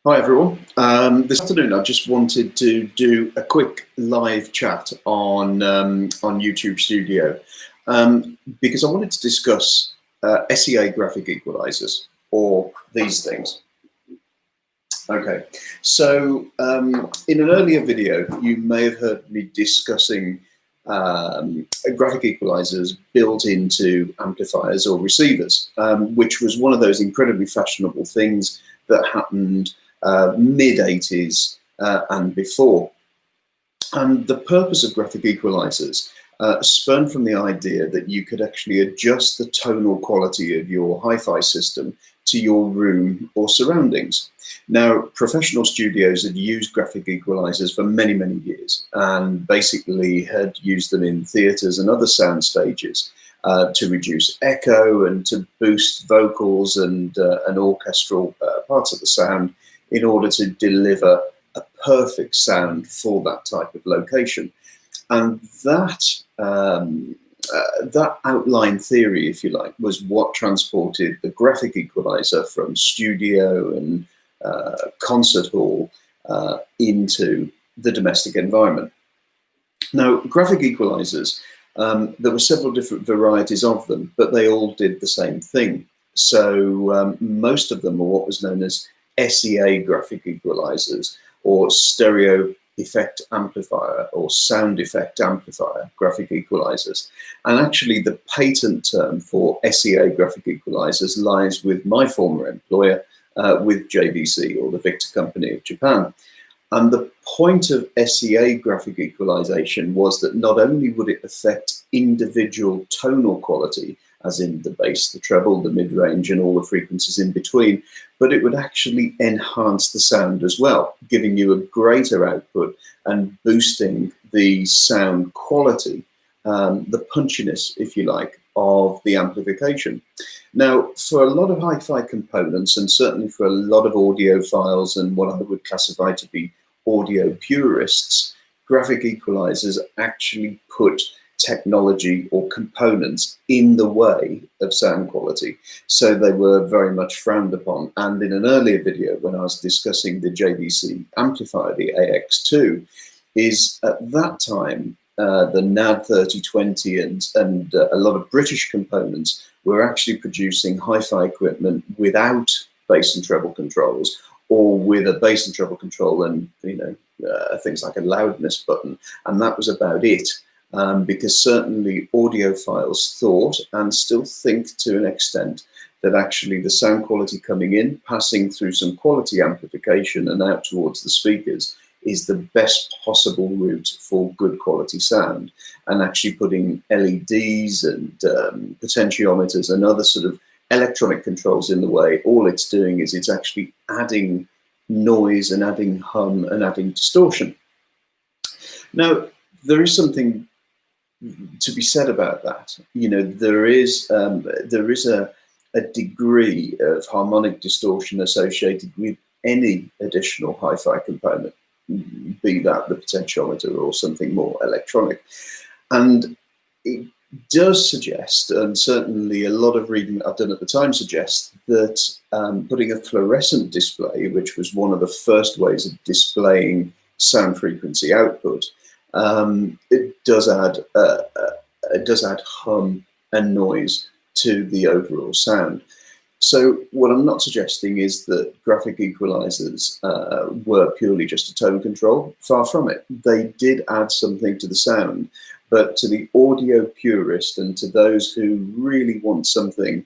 Hi everyone. This afternoon I just wanted to do a quick live chat on YouTube Studio because I wanted to discuss SEA Graphic Equalisers, or these things. Okay, so in an earlier video you may have heard me discussing graphic equalizers built into amplifiers or receivers, which was one of those incredibly fashionable things that happened mid-80s and before. And the purpose of graphic equalizers spun from the idea that you could actually adjust the tonal quality of your hi-fi system to your room or surroundings. Now, professional studios had used graphic equalizers for many, many years and basically had used them in theaters and other sound stages to reduce echo and to boost vocals and orchestral parts of the sound in order to deliver a perfect sound for that type of location. And that that outline theory, if you like, was what transported the graphic equalizer from studio and concert hall into the domestic environment. Now, graphic equalizers, there were several different varieties of them, but they all did the same thing. So most of them are what was known as SEA graphic equalizers, or stereo effect amplifier or sound effect amplifier graphic equalizers. And actually the patent term for SEA graphic equalizers lies with my former employer, with JVC, or the Victor Company of Japan. And the point of SEA graphic equalization was that not only would it affect individual tonal quality, as in the bass, the treble, the mid-range, and all the frequencies in between, but it would actually enhance the sound as well, giving you a greater output and boosting the sound quality, the punchiness, if you like, of the amplification. Now, for a lot of hi-fi components, and certainly for a lot of audiophiles and what I would classify to be audio purists, graphic equalizers actually put technology or components in the way of sound quality. So they were very much frowned upon. And in an earlier video, when I was discussing the JVC amplifier, the AX2, is at that time, the NAD 3020 and a lot of British components were actually producing hi-fi equipment without bass and treble controls, or with a bass and treble control and things like a loudness button, and that was about it. Because certainly audiophiles thought, and still think to an extent, that actually the sound quality coming in, passing through some quality amplification and out towards the speakers, is the best possible route for good quality sound. And actually putting LEDs and potentiometers and other sort of electronic controls in the way, all it's doing is it's actually adding noise and adding hum and adding distortion. Now, there is something to be said about that. There is a degree of harmonic distortion associated with any additional hi-fi component, be that the potentiometer or something more electronic. And it does suggest, and certainly a lot of reading that I've done at the time suggests, that putting a fluorescent display, which was one of the first ways of displaying sound frequency output, it does add hum and noise to the overall sound. So what I'm not suggesting is that graphic equalizers were purely just a tone control. Far from it. They did add something to the sound, but to the audio purist and to those who really want something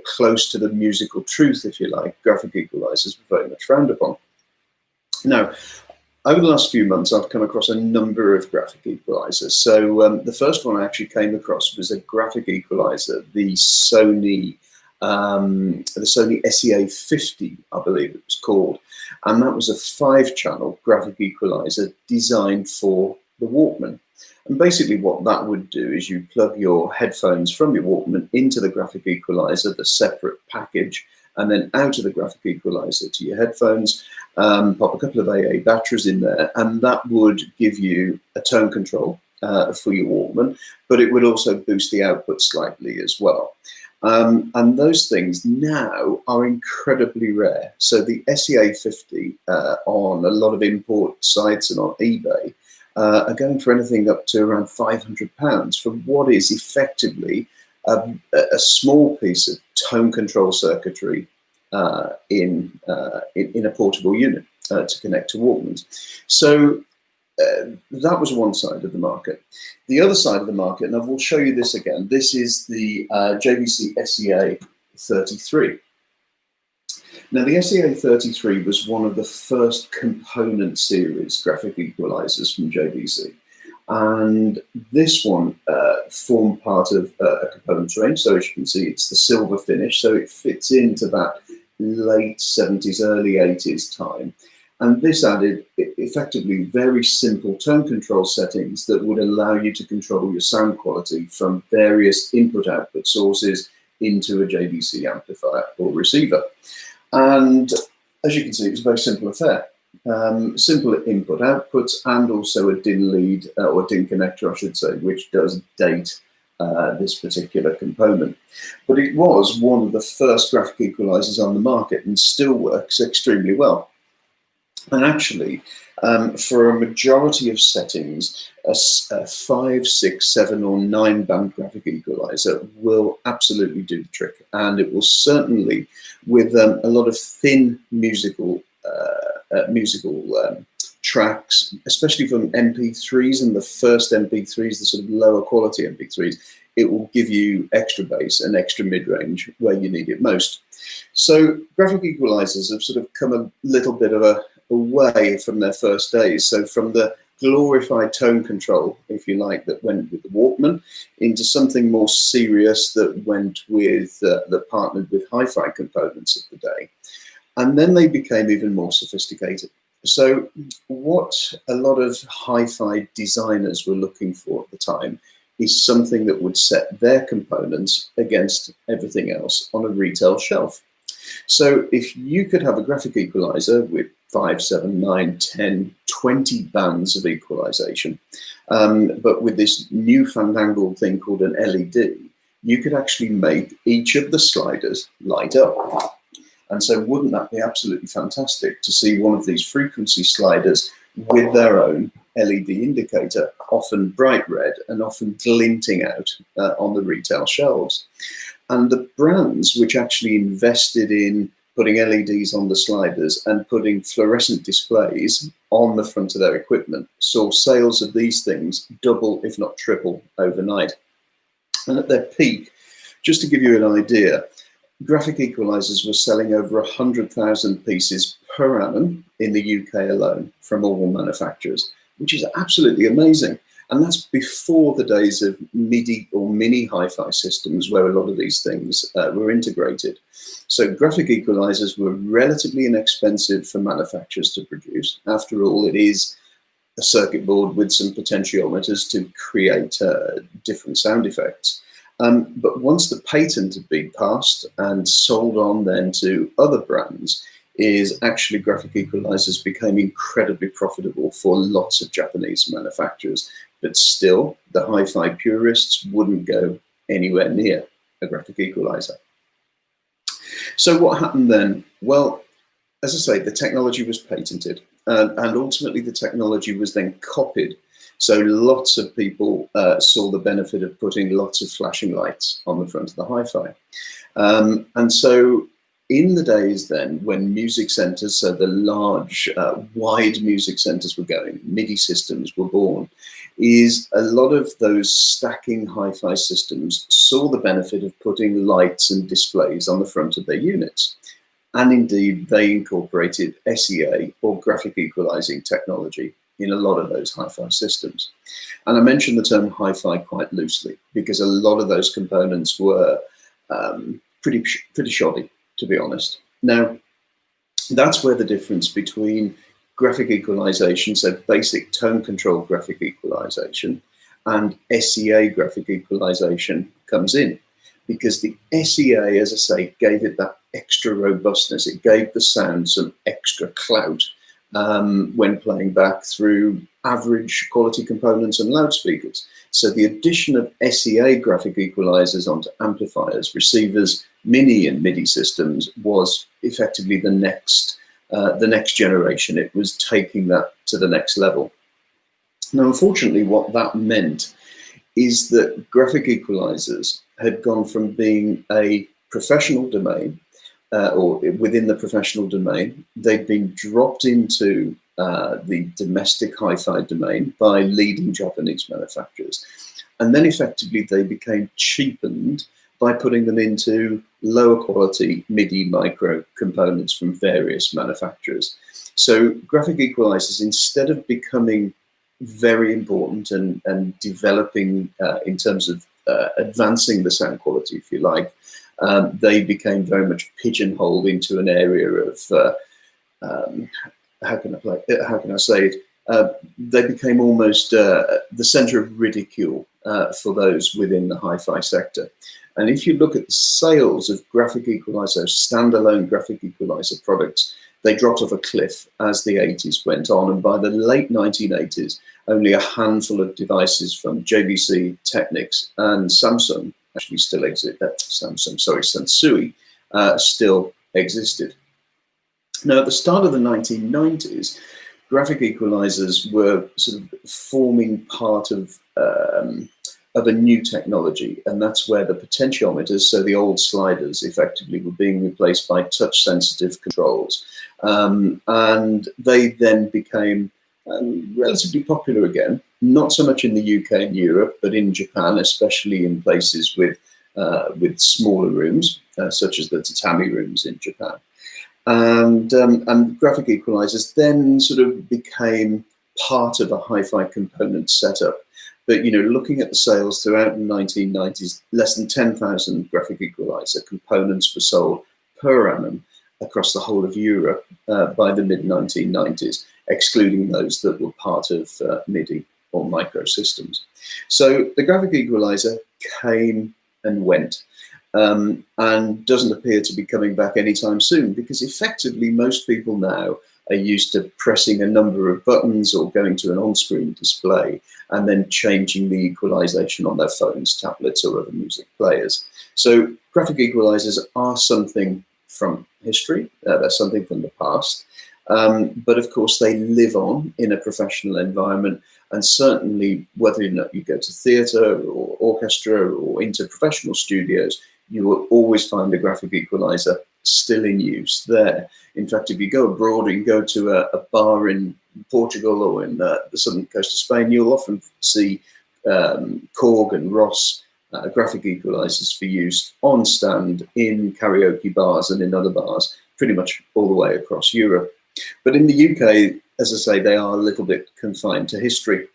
close to the musical truth, if you like, graphic equalizers were very much frowned upon. Now, over the last few months, I've come across a number of graphic equalizers. So the first one I actually came across was a graphic equalizer, the Sony SEA 50, I believe it was called. And that was a 5-channel graphic equalizer designed for the Walkman. And basically what that would do is you plug your headphones from your Walkman into the graphic equalizer, the separate package, and then out of the graphic equalizer to your headphones, pop a couple of AA batteries in there, and that would give you a tone control for your Walkman, but it would also boost the output slightly as well. And those things now are incredibly rare. So the SEA 50 on a lot of import sites and on eBay are going for anything up to around £500 for what is effectively a small piece of tone control circuitry in a portable unit to connect to Walkmans. So that was one side of the market. The other side of the market, and I will show you this again, this is the JVC SEA 33. Now, the SEA 33 was one of the first component series graphic equalizers from JVC. And this one formed part of a components range. So as you can see, it's the silver finish. So it fits into that late 70s, early 80s time. And this added effectively very simple tone control settings that would allow you to control your sound quality from various input-output sources into a JVC amplifier or receiver. And as you can see, it was a very simple affair. Simple input outputs and also a DIN lead or DIN connector, I should say, which does date this particular component. But it was one of the first graphic equalizers on the market and still works extremely well. And actually, for a majority of settings, a 5, 6, 7 or 9 band graphic equalizer will absolutely do the trick. And it will certainly, with a lot of thin musical tracks, especially from MP3s and the first MP3s, the sort of lower quality MP3s, it will give you extra bass and extra mid-range where you need it most. So graphic equalizers have sort of come a little bit of away from their first days. So from the glorified tone control, if you like, that went with the Walkman, into something more serious that went with, that partnered with hi-fi components of the day. And then they became even more sophisticated. So what a lot of hi-fi designers were looking for at the time is something that would set their components against everything else on a retail shelf. So if you could have a graphic equalizer with 5, 7, 9, 10, 20 bands of equalization, but with this new fandangled thing called an LED, you could actually make each of the sliders light up. And so wouldn't that be absolutely fantastic to see one of these frequency sliders with their own LED indicator, often bright red and often glinting out on the retail shelves. And the brands which actually invested in putting LEDs on the sliders and putting fluorescent displays on the front of their equipment saw sales of these things double, if not triple, overnight. And at their peak, just to give you an idea, graphic equalizers were selling over 100,000 pieces per annum in the UK alone from all manufacturers, which is absolutely amazing. And that's before the days of MIDI or mini hi-fi systems where a lot of these things were integrated. So graphic equalizers were relatively inexpensive for manufacturers to produce. After all, it is a circuit board with some potentiometers to create different sound effects. But once the patent had been passed and sold on then to other brands, is actually graphic equalizers became incredibly profitable for lots of Japanese manufacturers. But still, the hi-fi purists wouldn't go anywhere near a graphic equalizer. So what happened then? Well, as I say, the technology was patented, and ultimately the technology was then copied. So lots of people saw the benefit of putting lots of flashing lights on the front of the hi-fi. And so in the days then when music centers, so the large, wide music centers were going, MIDI systems were born, is a lot of those stacking hi-fi systems saw the benefit of putting lights and displays on the front of their units. And indeed, they incorporated SEA or graphic equalizing technology in a lot of those hi-fi systems. And I mentioned the term hi-fi quite loosely because a lot of those components were pretty shoddy, to be honest. Now, that's where the difference between graphic equalization, so basic tone control graphic equalization, and SEA graphic equalization comes in. Because the SEA, as I say, gave it that extra robustness. It gave the sound some extra clout when playing back through average quality components and loudspeakers. So the addition of SEA graphic equalizers onto amplifiers, receivers, mini and MIDI systems was effectively the next generation. It was taking that to the next level. Now, unfortunately, what that meant is that graphic equalizers had gone from being a professional domain, or within the professional domain, they'd been dropped into the domestic hi-fi domain by leading Japanese manufacturers. And then effectively they became cheapened by putting them into lower quality MIDI micro components from various manufacturers. So graphic equalizers, instead of becoming very important and developing in terms of advancing the sound quality, if you like, they became very much pigeonholed into an area of how can I say it? They became almost the center of ridicule for those within the hi-fi sector. And if you look at the sales of graphic equalizer, standalone graphic equalizer products, they dropped off a cliff as the 80s went on. And by the late 1980s, only a handful of devices from JVC, Technics, and Samsung actually still exist. Sansui still existed. Now, at the start of the 1990s, graphic equalizers were sort of forming part of a new technology, and that's where the potentiometers, so the old sliders, effectively were being replaced by touch-sensitive controls. And they then became relatively popular again, not so much in the UK and Europe, but in Japan, especially in places with smaller rooms, such as the tatami rooms in Japan. And graphic equalizers then sort of became part of a hi-fi component setup. But, you know, looking at the sales throughout the 1990s, less than 10,000 graphic equalizer components were sold per annum across the whole of Europe by the mid-1990s, excluding those that were part of MIDI or microsystems. So the graphic equalizer came and went. And doesn't appear to be coming back anytime soon, because effectively most people now are used to pressing a number of buttons or going to an on-screen display and then changing the equalization on their phones, tablets, or other music players. So graphic equalizers are something from history, they're something from the past, but of course they live on in a professional environment. And certainly whether or not you go to theatre or orchestra or into professional studios, you will always find a graphic equalizer still in use there. In fact, if you go abroad and you go to a bar in Portugal or in the southern coast of Spain, you'll often see Korg and Ross graphic equalizers for use on stand in karaoke bars and in other bars, pretty much all the way across Europe. But in the UK, as I say, they are a little bit confined to history.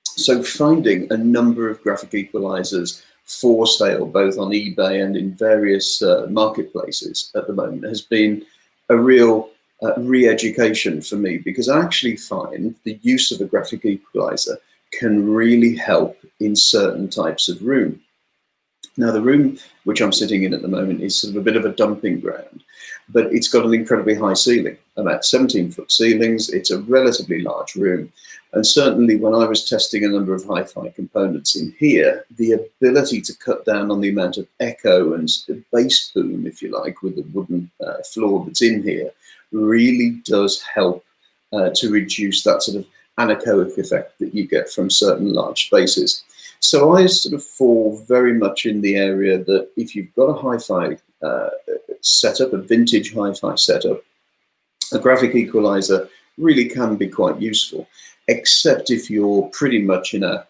So finding a number of graphic equalizers for sale, both on eBay and in various marketplaces at the moment, has been a real re-education for me, because I actually find the use of a graphic equalizer can really help in certain types of room. Now, the room which I'm sitting in at the moment is sort of a bit of a dumping ground, but it's got an incredibly high ceiling, about 17-foot ceilings. It's a relatively large room. And certainly when I was testing a number of hi-fi components in here, the ability to cut down on the amount of echo and bass boom, if you like, with the wooden floor that's in here, really does help to reduce that sort of anechoic effect that you get from certain large spaces. So I sort of fall very much in the area that if you've got a hi-fi setup, a vintage hi-fi setup, a graphic equalizer really can be quite useful, except if you're pretty much in a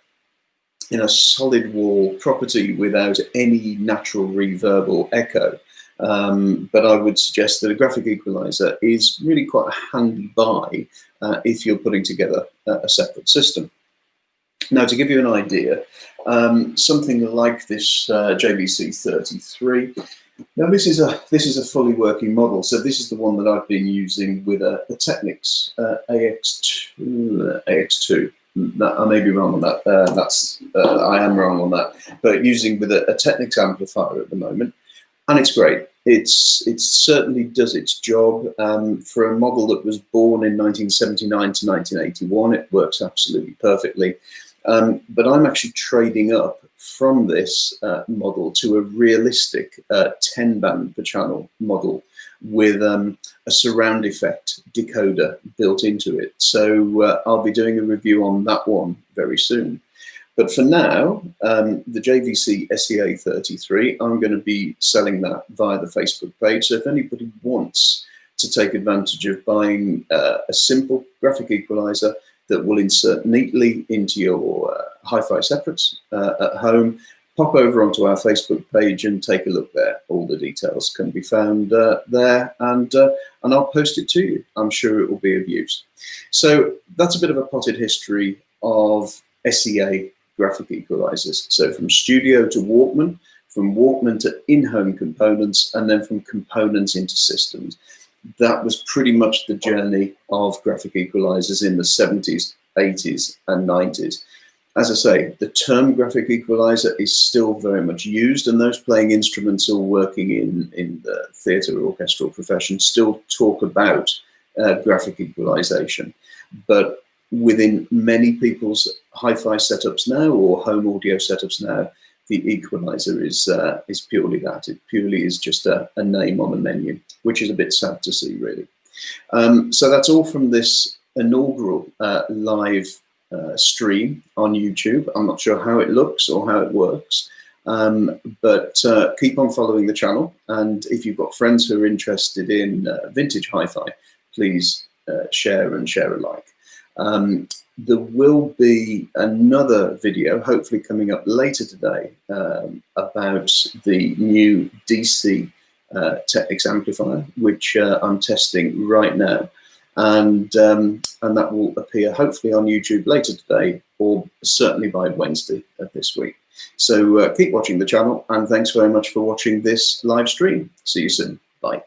solid wall property without any natural reverb or echo. But I would suggest that a graphic equalizer is really quite a handy buy if you're putting together a separate system. Now, to give you an idea, something like this JVC 33. Now, this is a fully working model. So this is the one that I've been using with a Technics AX2. I may be wrong on that. I am wrong on that. But using with a Technics amplifier at the moment, and it's great. It certainly does its job. For a model that was born in 1979 to 1981, it works absolutely perfectly. But I'm actually trading up from this model to a realistic 10 band per channel model with a surround effect decoder built into it. So I'll be doing a review on that one very soon. But for now, the JVC SEA33, I'm going to be selling that via the Facebook page. So if anybody wants to take advantage of buying a simple graphic equalizer that will insert neatly into your hi-fi separates at home, pop over onto our Facebook page and take a look there. All the details can be found there, and I'll post it to you. I'm sure it will be of use. So that's a bit of a potted history of SEA graphic equalizers. So from studio to Walkman, from Walkman to in-home components, and then from components into systems. That was pretty much the journey of graphic equalizers in the 70s, 80s, and 90s. As I say, the term graphic equalizer is still very much used, and those playing instruments or working in the theatre or orchestral profession still talk about graphic equalization. But within many people's hi-fi setups now or home audio setups now, the equalizer is purely that. It purely is just a name on the menu, which is a bit sad to see, really. So that's all from this inaugural live stream on YouTube. I'm not sure how it looks or how it works, but keep on following the channel. And if you've got friends who are interested in vintage hi-fi, please share and share alike. There will be another video, hopefully coming up later today, about the new DC Technics amplifier, which I'm testing right now, and that will appear hopefully on YouTube later today, or certainly by Wednesday of this week. So keep watching the channel, and thanks very much for watching this live stream. See you soon. Bye.